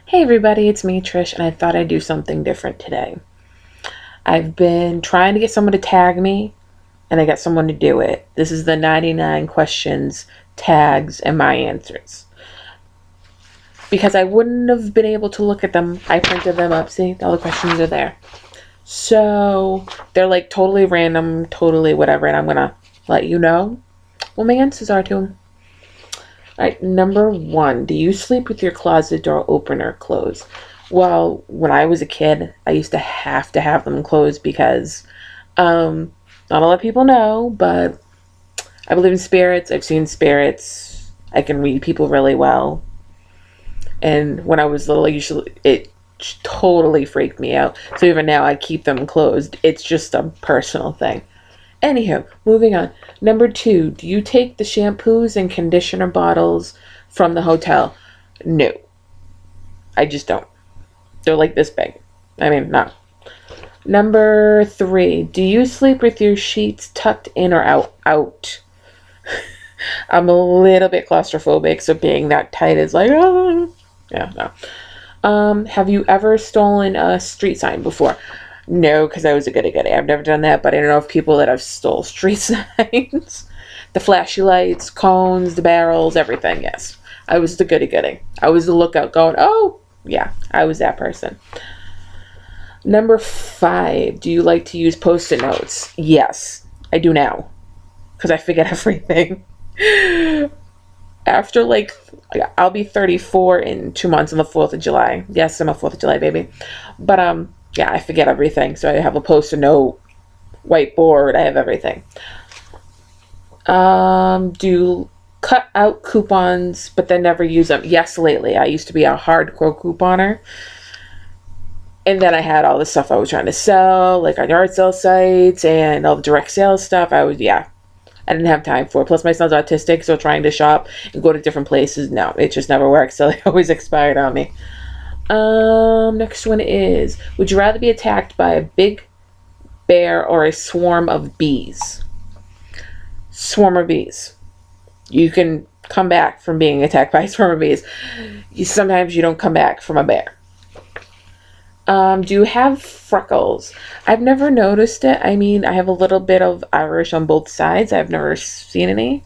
Hey everybody, it's me, Trish, and I thought I'd do something different today. I've been trying to get someone to tag me, and I got someone to do it. This is the 99 questions, tags, and my answers. Because I wouldn't have been able to look at them, I printed them up. See, all the questions are there. So, they're like totally random, totally whatever, and I'm gonna let you know what my answers are to them. Alright, number one, do you sleep with your closet door open or closed? Well, when I was a kid, I used to have them closed because not a lot of people know, but I believe in spirits. I've seen spirits. I can read people really well. And when I was little, it totally freaked me out. So even now, I keep them closed. It's just a personal thing. Anywho, moving on. Number two, do you take the shampoos and conditioner bottles from the hotel? No, I just don't. They're like this big. I mean, no. Number three, do you sleep with your sheets tucked in or out? Out. I'm a little bit claustrophobic, so being that tight is like, oh. Yeah, no. Have you ever stolen a street sign before? No, because I was a goody goody. I've never done that, but I don't know of people that have stole street signs. The flashy lights, cones, the barrels, everything, yes. I was the goody goody. I was the lookout going, oh, yeah, I was that person. Number five, do you like to use post-it notes? Yes, I do now, because I forget everything. After I'll be 34 in 2 months on the 4th of July. Yes, I'm a 4th of July baby. But, yeah, I forget everything. So I have a post-it note, whiteboard, I have everything. Do you cut out coupons but then never use them? Yes, lately. I used to be a hardcore couponer. And then I had all the stuff I was trying to sell, like on yard sale sites and all the direct sales stuff. I didn't have time for it. Plus, my son's autistic, so trying to shop and go to different places, no, it just never works. So they always expired on me. Next one is, would you rather be attacked by a big bear or a swarm of bees? Swarm of bees. You can come back from being attacked by a swarm of bees. Sometimes you don't come back from a bear. Do you have freckles? I've never noticed it. I mean, I have a little bit of Irish on both sides. I've never seen any.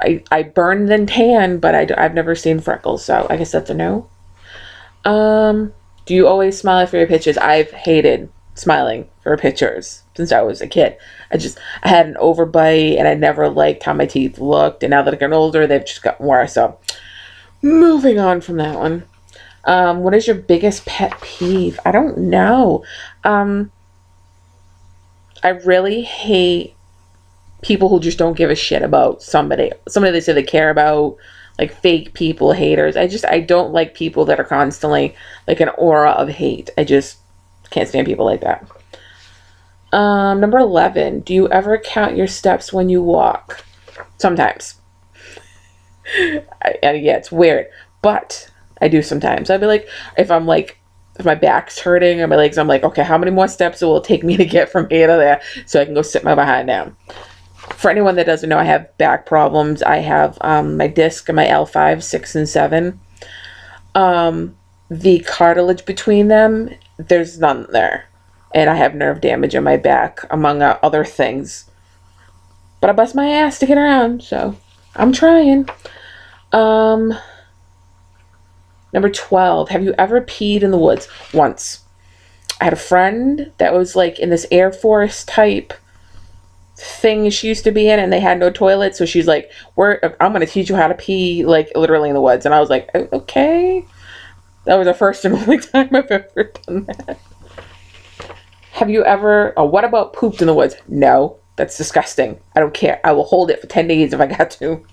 I burn then tan, but I've never seen freckles, so I guess that's a no. Do you always smile for your pictures? I've hated smiling for pictures since I was a kid. I had an overbite and I never liked how my teeth looked. And now that I've gotten older, they've just gotten worse. So moving on from that one. What is your biggest pet peeve? I don't know. I really hate people who just don't give a shit about somebody they say they care about, like fake people, haters. I don't like people that are constantly like an aura of hate. I just can't stand people like that. Number 11, do you ever count your steps when you walk? Sometimes. Yeah, it's weird, but I do sometimes. I'd be like, if my back's hurting or my legs, I'm like, okay, how many more steps it will take me to get from here to there so I can go sit my behind down. For anyone that doesn't know, I have back problems. I have my disc and my L5, 6, and 7. The cartilage between them, there's none there. And I have nerve damage in my back, among other things. But I bust my ass to get around, so I'm trying. Number 12, have you ever peed in the woods? Once. I had a friend that was like in this Air Force type thing she used to be in, and they had no toilet, so she's like, I'm going to teach you how to pee, like literally in the woods. And I was like, okay. That was the first and only time I've ever done that. What about pooped in the woods? No, that's disgusting. I don't care. I will hold it for 10 days if I got to.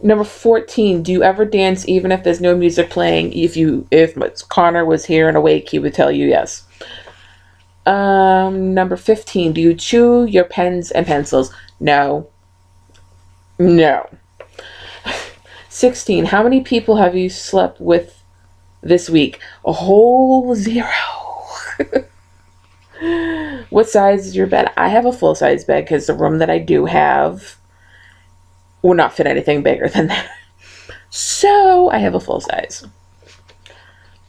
Number 14, do you ever dance even if there's no music playing? If Connor was here and awake, he would tell you yes. Number 15, do you chew your pens and pencils? No. No. 16, how many people have you slept with this week? A whole 0. What size is your bed? I have a full-size bed because the room that I do have will not fit anything bigger than that. So I have a full size.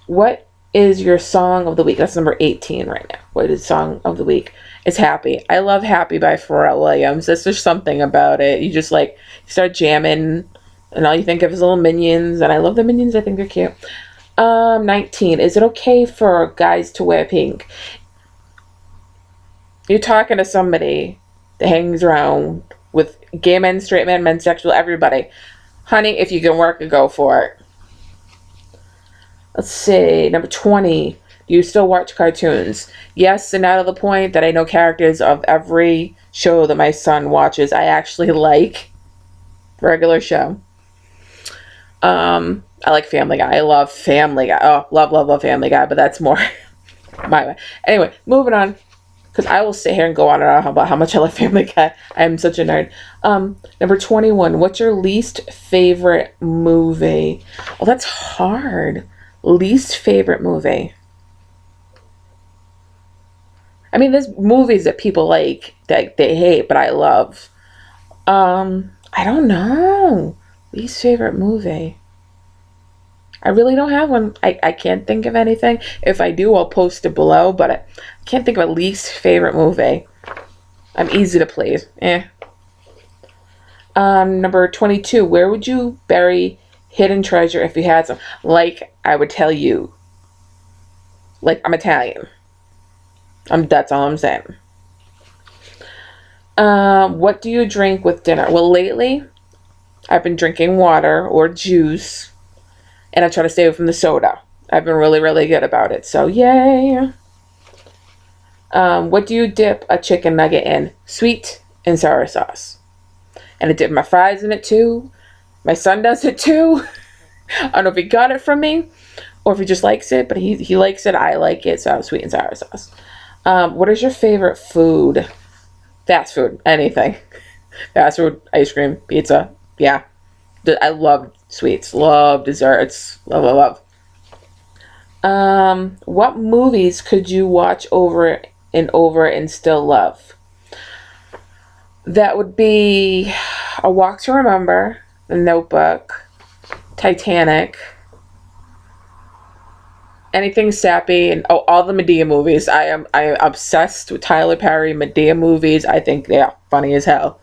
What is your song of the week? That's number 18 right now. What is song of the week? It's Happy. I love Happy by Pharrell Williams. There's just something about it. You just like start jamming and all you think of is little minions. And I love the minions. I think they're cute. 19. Is it okay for guys to wear pink? You're talking to somebody that hangs around with gay men, straight men, sexual, everybody. Honey, if you can work it, go for it. Let's see. Number 20. Do you still watch cartoons? Yes, and now to the point that I know characters of every show that my son watches. I actually like regular show. I like Family Guy. I love Family Guy. Oh, love Family Guy, but that's more my way. Anyway, moving on. Because I will sit here and go on and on about how much I love Family Guy. I am such a nerd. Number 21. What's your least favorite movie? Oh, that's hard. Least favorite movie. I mean, there's movies that people like that they hate, but I love. I don't know. Least favorite movie. I really don't have one. I can't think of anything. If I do, I'll post it below, but I can't think of a least favorite movie. I'm easy to please. Number 22. Where would you bury hidden treasure if you had some? Like, I would tell you. Like, I'm Italian. That's all I'm saying. What do you drink with dinner? Well, lately, I've been drinking water or juice. And I try to stay away from the soda. I've been really, really good about it. So, yay. What do you dip a chicken nugget in? Sweet and sour sauce. And I dip my fries in it too. My son does it too. I don't know if he got it from me or if he just likes it. But he likes it. I like it. So, sweet and sour sauce. What is your favorite food? Fast food. Anything. Fast food. Ice cream. Pizza. Yeah. I love sweets, love desserts, love. What movies could you watch over and over and still love? That would be A Walk to Remember, The Notebook, Titanic, anything sappy, and all the Madea movies. I am obsessed with Tyler Perry Madea movies. I think they're funny as hell.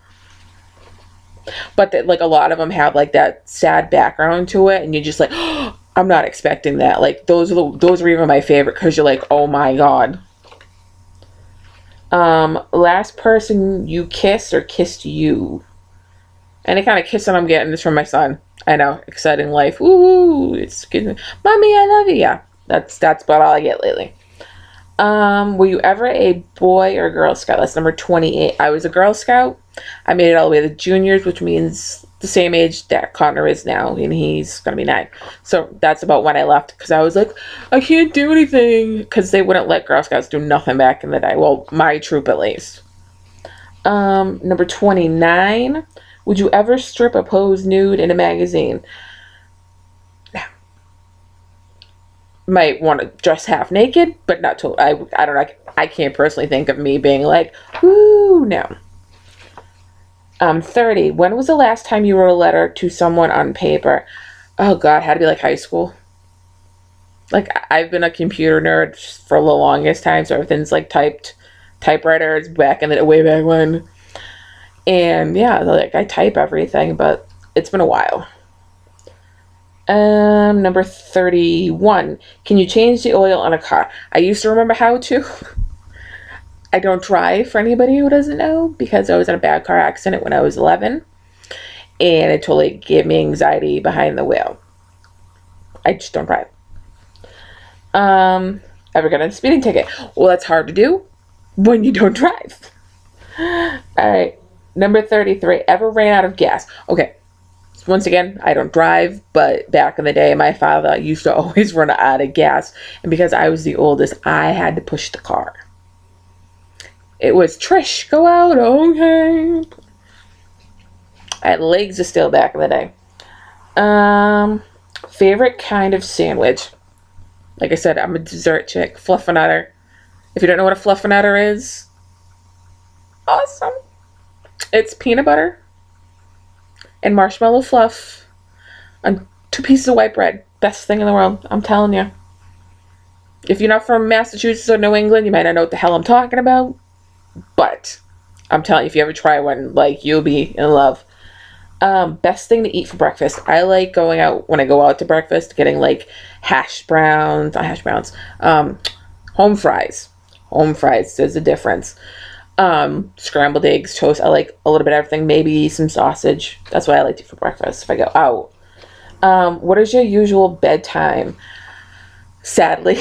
But like a lot of them have like that sad background to it, and you're just like, oh, I'm not expecting that. Like those are even my favorite because you're like, oh my god. Last person you kissed or kissed you? Any kind of kissing I'm getting is from my son. I know, exciting life. Woo! It's good. Mommy, I love you. Yeah, that's about all I get lately. Were you ever a boy or Girl Scout? That's number 28. I was a Girl Scout. I made it all the way to juniors, which means the same age that Connor is now, and he's going to be 9. So that's about when I left, because I was like, I can't do anything, because they wouldn't let Girl Scouts do nothing back in the day. Well, my troop at least. Number 29. Would you ever strip or pose nude in a magazine? Might want to dress half naked, but not totally. I don't know. I can't personally think of me being like, woo, no. 30. When was the last time you wrote a letter to someone on paper? Oh God, had to be like high school. Like I've been a computer nerd for the longest time, so everything's like typewriters back in the way back when. And yeah, like I type everything, but it's been a while. Number 31. Can you change the oil on a car? I used to remember how to. I don't drive, for anybody who doesn't know, because I was in a bad car accident when I was 11. And it totally gave me anxiety behind the wheel. I just don't drive. Ever got a speeding ticket? Well, that's hard to do when you don't drive. Alright. Number 33. Ever ran out of gas? Okay. Once again, I don't drive, but back in the day, my father used to always run out of gas. And because I was the oldest, I had to push the car. It was, Trish, go out, okay. I had legs of steel back in the day. Favorite kind of sandwich? Like I said, I'm a dessert chick. Fluffernutter. If you don't know what a fluffernutter is, awesome. It's peanut butter and marshmallow fluff on 2 pieces of white bread. Best thing in the world. I'm telling you. If you're not from Massachusetts or New England, you might not know what the hell I'm talking about. But I'm telling you, if you ever try one, like, you'll be in love. Best thing to eat for breakfast. I like going out, when I go out to breakfast, getting like not hash browns, home fries. Home fries, there's a difference. Scrambled eggs, toast. I like a little bit of everything, maybe some sausage. That's what I like to eat for breakfast if I go out. What is your usual bedtime? Sadly,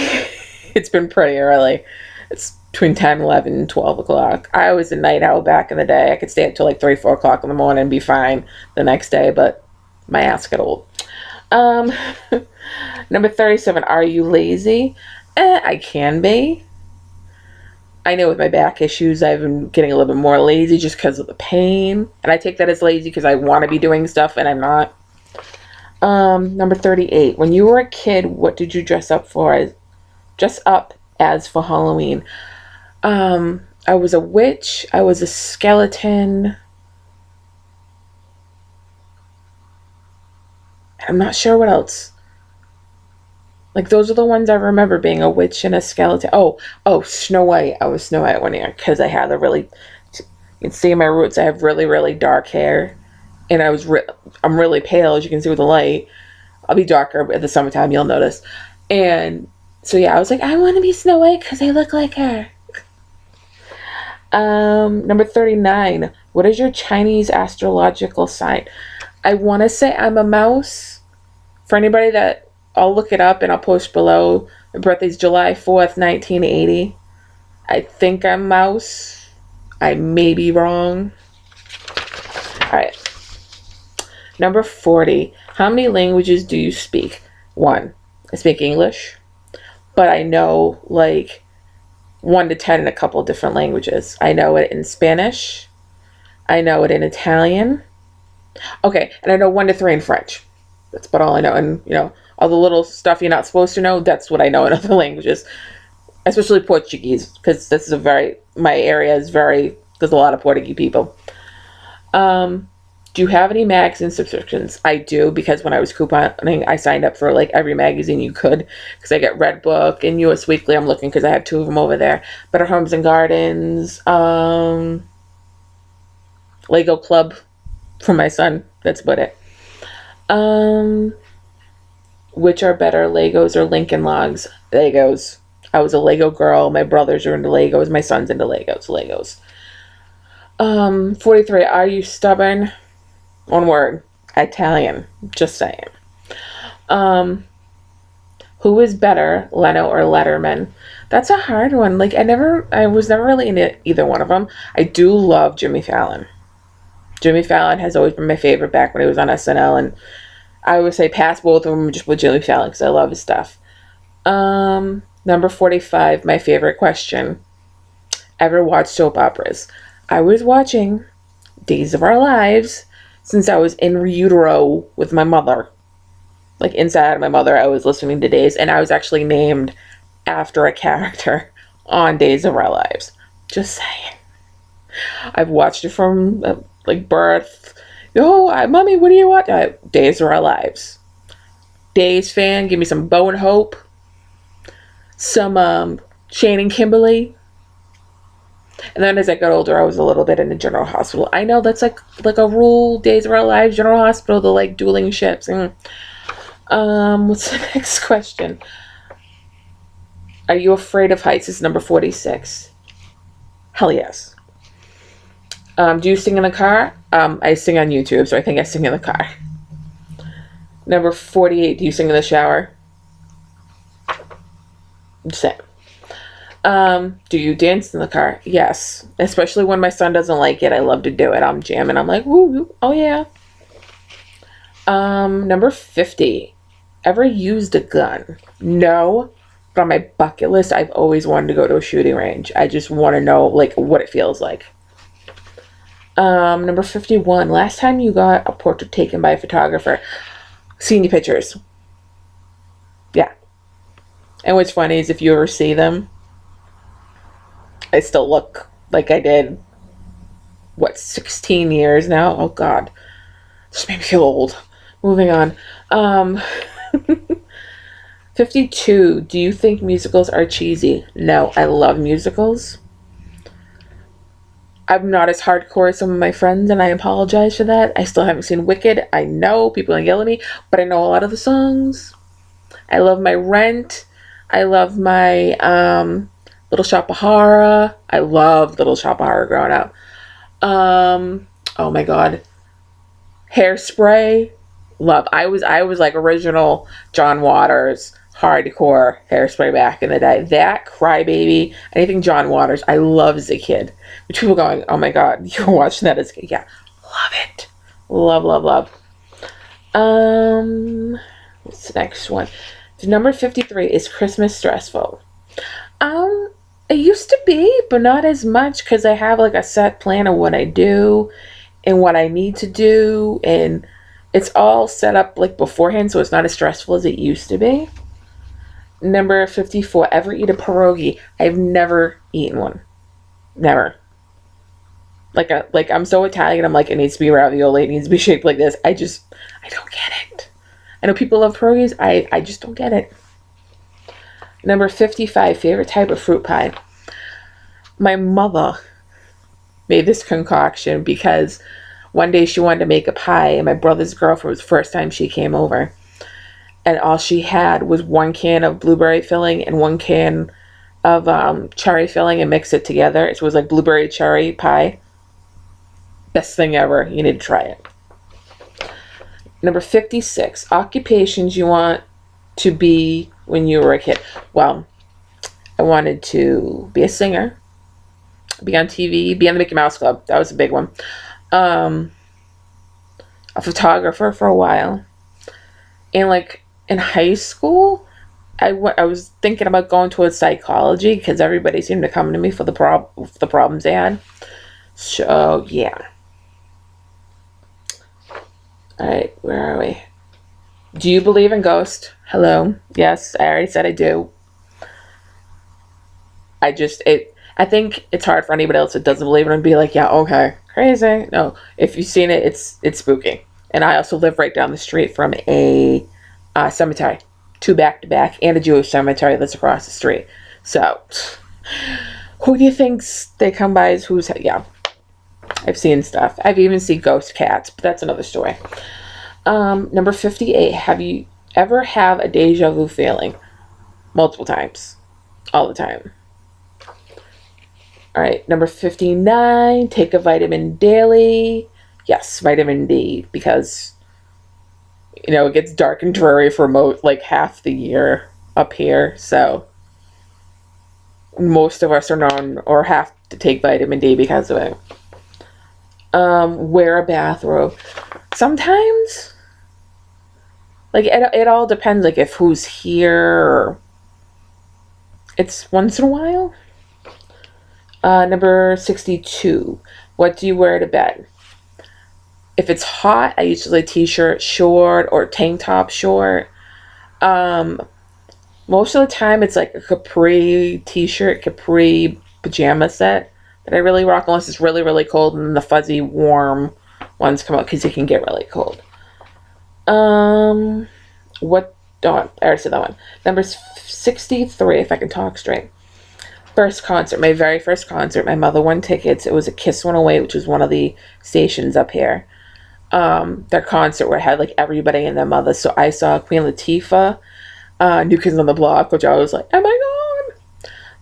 it's been pretty early. It's between 10, 11, 12 o'clock. I was a night owl back in the day. I could stay up till like 3, 4 o'clock in the morning and be fine the next day, but my ass got old. Um, Number 37, are you lazy? I can be. I know with my back issues, I've been getting a little bit more lazy just because of the pain. And I take that as lazy because I want to be doing stuff and I'm not. Number 38, when you were a kid, what did you dress up as for Halloween? I was a witch. I was a skeleton. I'm not sure what else. Like, those are the ones I remember, being a witch and a skeleton. Oh, Snow White. I was Snow White one year because I had you can see my roots. I have really, really dark hair, and I'm really pale, as you can see with the light. I'll be darker at the summertime, you'll notice. And so yeah, I was like, I want to be Snow White because I look like her. Number 39. What is your Chinese astrological sign? I want to say I'm a mouse. For anybody that, I'll look it up and I'll post below. My birthday's July 4th, 1980. I think I'm mouse. I may be wrong. Alright. Number 40. How many languages do you speak? 1. I speak English. But I know like 1 to 10 in a couple of different languages. I know it in Spanish. I know it in Italian. Okay, and I know 1 to 3 in French. That's about all I know. And, all the little stuff you're not supposed to know, that's what I know in other languages. Especially Portuguese, because my area is there's a lot of Portuguese people. Do you have any magazine subscriptions? I do, because when I was couponing, I signed up for like every magazine you could, because I get Redbook and US Weekly. I'm looking because I have 2 of them over there. Better Homes and Gardens, Lego Club for my son. That's about it. Which are better, Legos or Lincoln Logs? Legos. I was a Lego girl. My brothers are into Legos. My son's into Legos. 43. Are you stubborn? 1 word. Italian. Just saying. Who is better, Leno or Letterman? That's a hard one. Like, I was never really into either one of them. I do love Jimmy Fallon. Jimmy Fallon has always been my favorite back when he was on SNL, and I would say pass both of them just with Jimmy Fallon because I love his stuff. Number 45, my favorite question. Ever watched soap operas? I was watching Days of Our Lives since I was in utero with my mother. Like, inside of my mother, I was listening to Days, and I was actually named after a character on Days of Our Lives. Just saying. I've watched it from, birth. Mommy, what do you watch? Days of Our Lives. Days fan, give me some Bo and Hope. Some Shane and Kimberly. And then as I got older, I was a little bit into General Hospital. I know that's like a rule. Days of Our Lives, General Hospital, the like dueling ships. What's the next question? Are you afraid of heights? This is number 46. Hell yes. Do you sing in the car? I sing on YouTube, so I think I sing in the car. Number 48. Do you sing in the shower? Same. Do you dance in the car? Yes. Especially when my son doesn't like it. I love to do it. I'm jamming. I'm like, woo, woo. Oh yeah. Number 50. Ever used a gun? No. But on my bucket list, I've always wanted to go to a shooting range. I just want to know, what it feels like. Number 51. Last time you got a portrait taken by a photographer. Seen your pictures. Yeah. And what's funny is if you ever see them, I still look like I did, 16 years now? Oh, God. Just made me feel old. Moving on. 52. Do you think musicals are cheesy? No, I love musicals. I'm not as hardcore as some of my friends, and I apologize for that. I still haven't seen Wicked. I know people are yell at me, but I know a lot of the songs. I love my Rent. I love my Little Shop of Horror. I loved Little Shop of Horror growing up. Oh my god, Hairspray. Love. I was like original John Waters hardcore Hairspray back in the day. That Crybaby, anything John Waters, I loved as a kid. Which people going, oh my god, you were watching that as a kid? Yeah, love it. Love, love, love. What's the next one? Number 53 is Christmas stressful. It used to be, but not as much because I have like a set plan of what I do and what I need to do, and it's all set up like beforehand, so it's not as stressful as it used to be. Number 54, ever eat a pierogi? I've never eaten one. Never. Like I'm so Italian, I'm like, it needs to be ravioli, it needs to be shaped like this. I don't get it. I know people love pierogies. I just don't get it. Number 55, favorite type of fruit pie. My mother made this concoction because one day she wanted to make a pie, and my brother's girlfriend was the first time she came over. And all she had was one can of blueberry filling and one can of cherry filling, and mix it together. It was like blueberry cherry pie. Best thing ever. You need to try it. Number 56, occupations you want to be when you were a kid. Well, I wanted to be a singer, be on TV, be on the Mickey Mouse Club. That was a big one. A photographer for a while. And like in high school, I was thinking about going towards psychology because everybody seemed to come to me for the problems they had. So yeah. Alright, where are we? Do you believe in ghosts? Hello. Yes, I already said I do. I think it's hard for anybody else that doesn't believe it and be like, yeah, okay, crazy. No, if you've seen it, it's spooky. And I also live right down the street from a cemetery, 2 back-to-back, and a Jewish cemetery that's across the street. So, who do you think they come by as who's, yeah. I've seen stuff. I've even seen ghost cats, but that's another story. Number 58, have you ever have a deja vu feeling? Multiple times. All the time. Alright, number 59, take a vitamin daily. Yes, vitamin D, because, it gets dark and dreary for like half the year up here, so most of us are known or have to take vitamin D because of it. Wear a bathrobe. Sometimes, like, it all depends, like, if who's here, or it's once in a while. Number 62, what do you wear to bed? If it's hot, I usually t-shirt short or tank top short. Most of the time, it's like a capri t-shirt, capri pajama set that I really rock unless it's really, really cold, and then the fuzzy, warm ones come out because it can get really cold. I already said that one. Number 63, if I can talk straight. First concert, my very first concert. My mother won tickets. It was a Kiss 108, which was one of the stations up here. Their concert where it had like everybody and their mother. So I saw Queen Latifah, New Kids on the Block, which I was like, oh my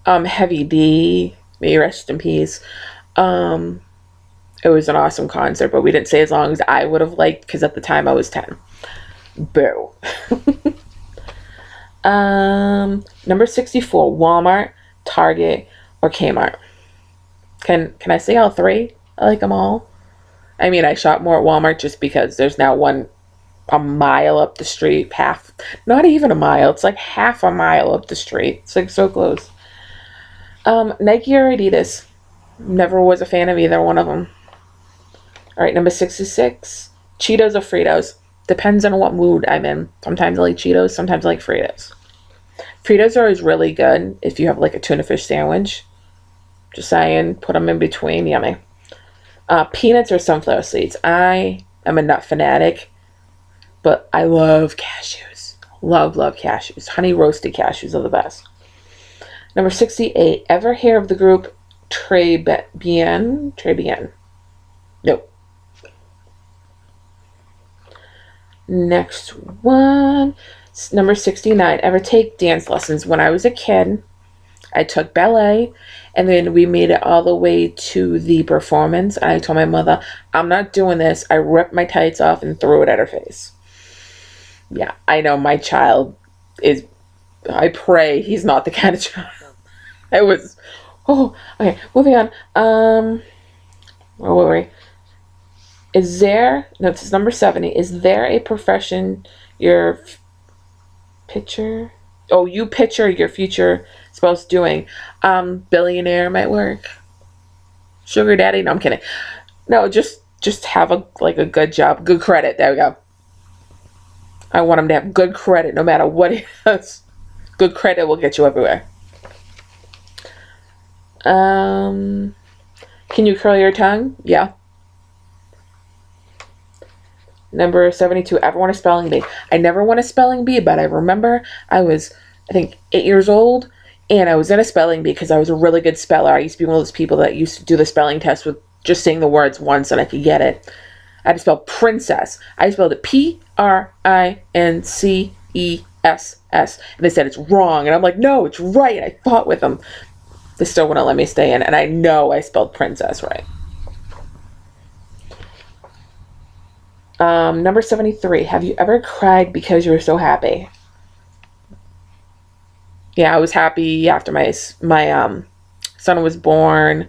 god. Heavy D, may he rest in peace. It was an awesome concert, but we didn't stay as long as I would have liked because at the time I was 10. Boo. Number 64, Walmart, Target, or Kmart. Can I say all three? I like them all. I mean, I shop more at Walmart just because there's now one a mile up the street, not even a mile, it's like half a mile up the street. It's like so close. Nike or Adidas? Never was a fan of either one of them. Alright, number 66, Cheetos or Fritos? Depends on what mood I'm in. Sometimes I like Cheetos, sometimes I like Fritos. Fritos are always really good if you have like a tuna fish sandwich. Just saying, put them in between, yummy. Peanuts or sunflower seeds? I am a nut fanatic, but I love cashews. Love, love cashews. Honey roasted cashews are the best. Number 68. Ever hear of the group Très Bien? Très Bien. Nope. Next one. Number 69. Ever take dance lessons? When I was a kid, I took ballet, and then we made it all the way to the performance. I told my mother, I'm not doing this. I ripped my tights off and threw it at her face. Yeah, I know my child is, I pray he's not the kind of child. I was, oh, okay, moving on. Where were we? Is there, no, this is number 70. Is there a profession you picture your future spouse doing? Billionaire might work. Sugar daddy? No, I'm kidding. No, just have a good job. Good credit. There we go. I want him to have good credit no matter what he does. Good credit will get you everywhere. Can you curl your tongue? Yeah. Number 72. Ever want a spelling bee? I never won a spelling bee, but I remember I was, I think, 8 years old, and I was in a spelling bee because I was a really good speller. I used to be one of those people that used to do the spelling test with just saying the words once and I could get it. I had to spell princess. I spelled it Princess. And they said it's wrong. And I'm like, no, it's right. I fought with them. They still wouldn't let me stay in. And I know I spelled princess right. Number 73. Have you ever cried because you were so happy? Yeah, I was happy after my son was born.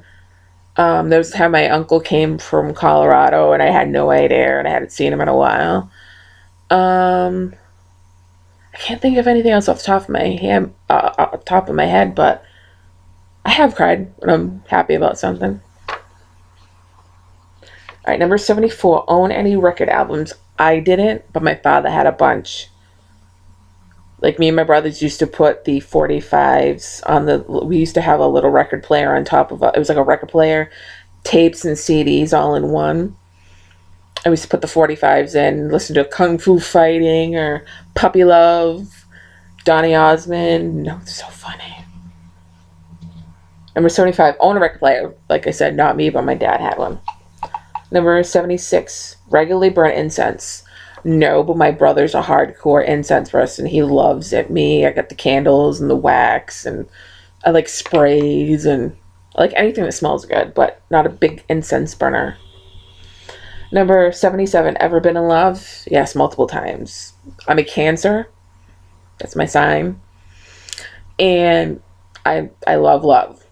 There was a time my uncle came from Colorado and I had no idea and I hadn't seen him in a while. I can't think of anything else off the top of my head, but I have cried when I'm happy about something. All right, number 74. Own any record albums? I didn't, but my father had a bunch. Like, me and my brothers used to put the 45s on we used to have a little record player on top of it was like a record player, tapes and CDs all in one. I used to put the 45s in, listen to Kung Fu Fighting or Puppy Love, Donny Osmond. No, it's so funny. Number 75. Own a record player. Like I said, not me, but my dad had one. Number 76. Regularly burn incense. No, but my brother's a hardcore incense person. He loves it. Me, I got the candles and the wax, and I like sprays, and I like anything that smells good, but not a big incense burner. Number 77. Ever been in love? Yes, multiple times. I'm a Cancer. That's my sign. And I love love.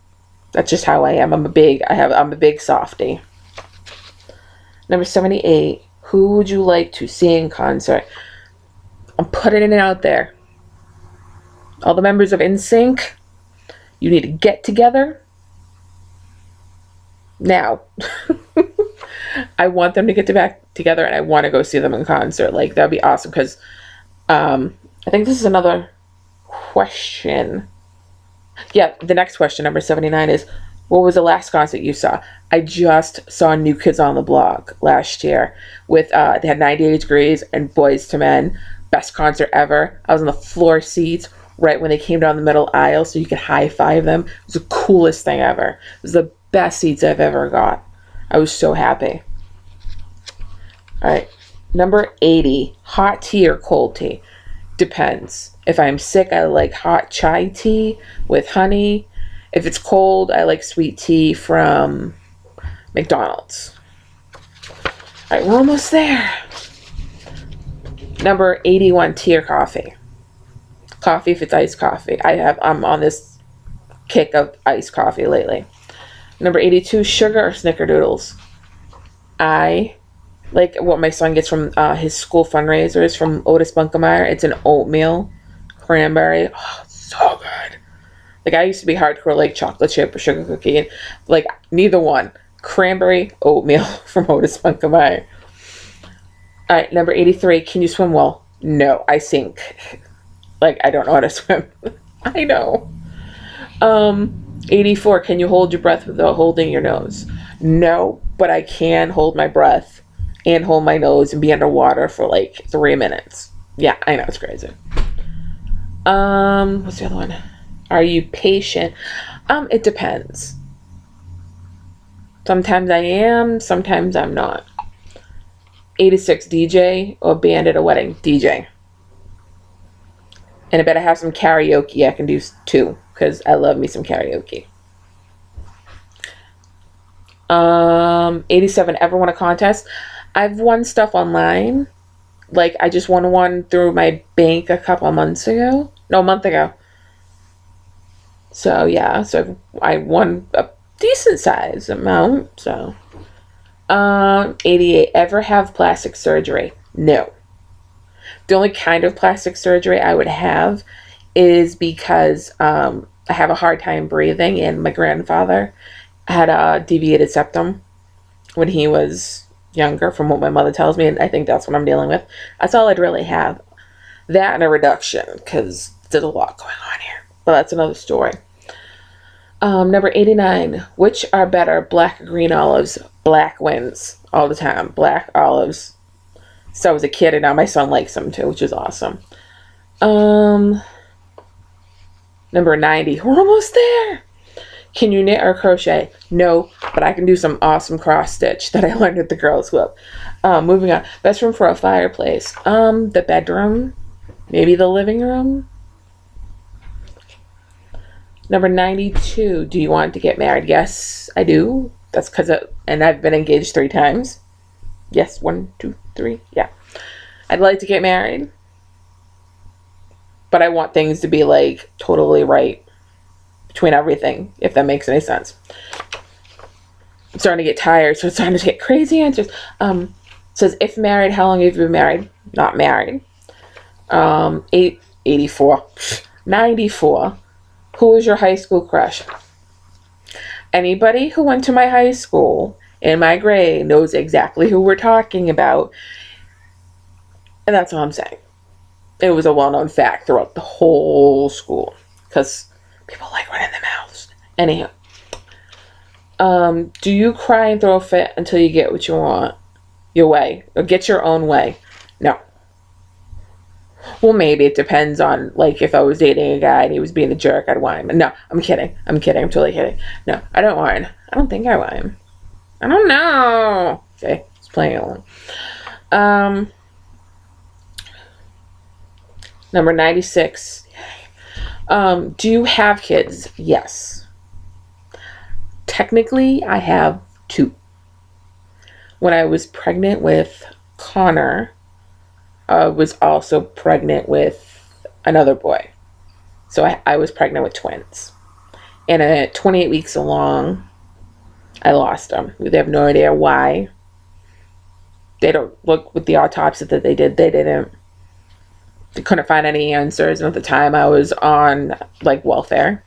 That's just how I am. I'm a big softie. Number 78. Who would you like to see in concert? I'm putting it out there. All the members of NSYNC, you need to get together now. I want them to get back together, and I want to go see them in concert. Like, that'd be awesome, because I think this is another question. Yeah, the next question, number 79, is, what was the last concert you saw? I just saw New Kids on the Block last year with, they had 98 Degrees and Boyz II Men. Best concert ever. I was on the floor seats right when they came down the middle aisle so you could high five them. It was the coolest thing ever. It was the best seats I've ever got. I was so happy. All right. Number 80. Hot tea or cold tea? Depends. If I'm sick, I like hot chai tea with honey. If it's cold, I like sweet tea from McDonald's. All right, we're almost there. Number 81, tea or coffee? Coffee if it's iced coffee. I'm on this kick of iced coffee lately. Number 82, sugar or snickerdoodles? I like what my son gets from his school fundraisers from Otis Bunkemeyer. It's an oatmeal cranberry. Oh, so good. Like, I used to be hardcore, like, chocolate chip or sugar cookie. And, like, neither one. Cranberry, oatmeal from Otis Bunkemeyer. All right, number 83. Can you swim well? No, I sink. Like, I don't know how to swim. I know. 84. Can you hold your breath without holding your nose? No, but I can hold my breath and hold my nose and be underwater for, like, 3 minutes. Yeah, I know, it's crazy. What's the other one? Are you patient? It depends. Sometimes I am, sometimes I'm not. 86 DJ or band at a wedding? DJ. And I better have some karaoke. I can do too, because I love me some karaoke. 87, ever won a contest? I've won stuff online. Like, I just won one through my bank a couple of months ago. No, a month ago. So, yeah. So, I won a decent size amount. So, 88, ever have plastic surgery? No. The only kind of plastic surgery I would have is because I have a hard time breathing, and my grandfather had a deviated septum when he was younger, from what my mother tells me, and I think that's what I'm dealing with. That's all I'd really have. That and a reduction, because there's a lot going on here. But that's another story. Number 89. Which are better, black or green olives? Black wins all the time. Black olives. So I was a kid, and now my son likes them too, which is awesome. Number 90. We're almost there. Can you knit or crochet? No, but I can do some awesome cross stitch that I learned at the girls' club. Moving on. Best room for a fireplace. The bedroom. Maybe the living room. Number 92. Do you want to get married? Yes, I do. That's because and I've been engaged 3 times. Yes, 1, 2, 3. Yeah. I'd like to get married. But I want things to be like totally right between everything, if that makes any sense. I'm starting to get tired, so it's starting to get crazy answers. Says, if married, how long have you been married? Not married. 84. 94. Who was your high school crush? Anybody who went to my high school in my grade knows exactly who we're talking about. And that's all I'm saying. It was a well-known fact throughout the whole school, because people like running their mouths. Anyhow. Do you cry and throw a fit until you get what you want? Your way. Or get your own way? No. Well, maybe. It depends on, like, if I was dating a guy and he was being a jerk, I'd whine. No, I'm kidding. I'm totally kidding. No, I don't whine. I don't think I whine. I don't know. Okay, just playing along. Number 96. Do you have kids? Yes. Technically, I have 2. When I was pregnant with Connor, I was also pregnant with another boy. So I was pregnant with twins. And at 28 weeks along, I lost them. They have no idea why. They don't look with the autopsy that they did. They didn't. They couldn't find any answers. And at the time, I was on, like, welfare.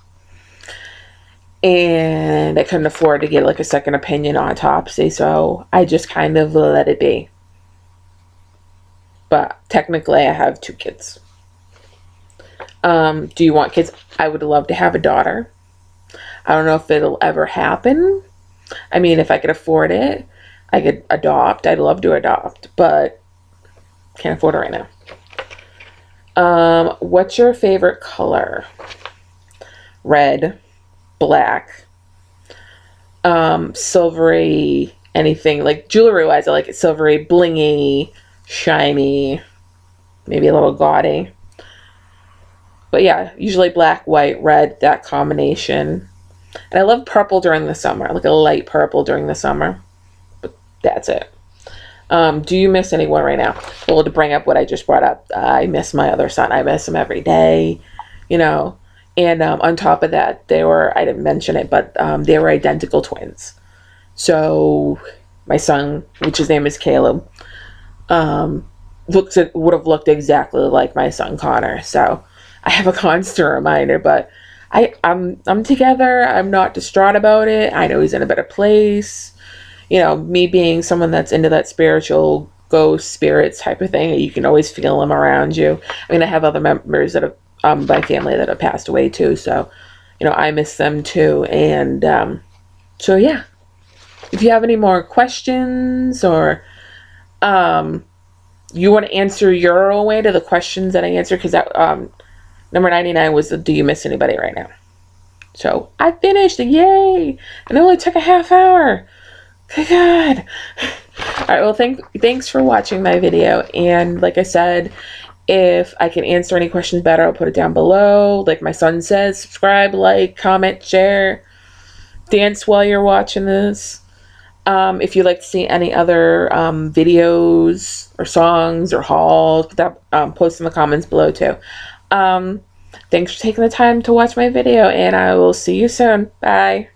And I couldn't afford to get, like, a second opinion autopsy. So I just kind of let it be. But technically, I have 2 kids. Do you want kids? I would love to have a daughter. I don't know if it'll ever happen. I mean, if I could afford it, I could adopt. I'd love to adopt, but can't afford it right now. What's your favorite color? Red, black, silvery, anything. Like, jewelry-wise, I like it silvery, blingy, shiny, maybe a little gaudy. But yeah, usually black, white, red, that combination. And I love purple during the summer, like a light purple during the summer. But that's it. Do you miss anyone right now? Well, to bring up what I just brought up, I miss my other son. I miss him every day, you know. And on top of that, I didn't mention it, but they were identical twins. So my son, which his name is Caleb, would have looked exactly like my son Connor. So I have a constant reminder, but I'm together. I'm not distraught about it. I know he's in a better place. You know, me being someone that's into that spiritual ghost spirits type of thing, you can always feel them around you. I mean, I have other members that have my family that have passed away too, so you know, I miss them too. And so yeah, if you have any more questions, or you want to answer your own way to the questions that I answered, because that Number 99 was the do you miss anybody right now? So I finished. Yay! And it only took a half hour. Good God. All right, well, thanks for watching my video. And like I said, if I can answer any questions better, I'll put it down below. Like my son says, subscribe, like, comment, share, dance while you're watching this. If you'd like to see any other videos or songs or hauls, post in the comments below too. Thanks for taking the time to watch my video, and I will see you soon. Bye.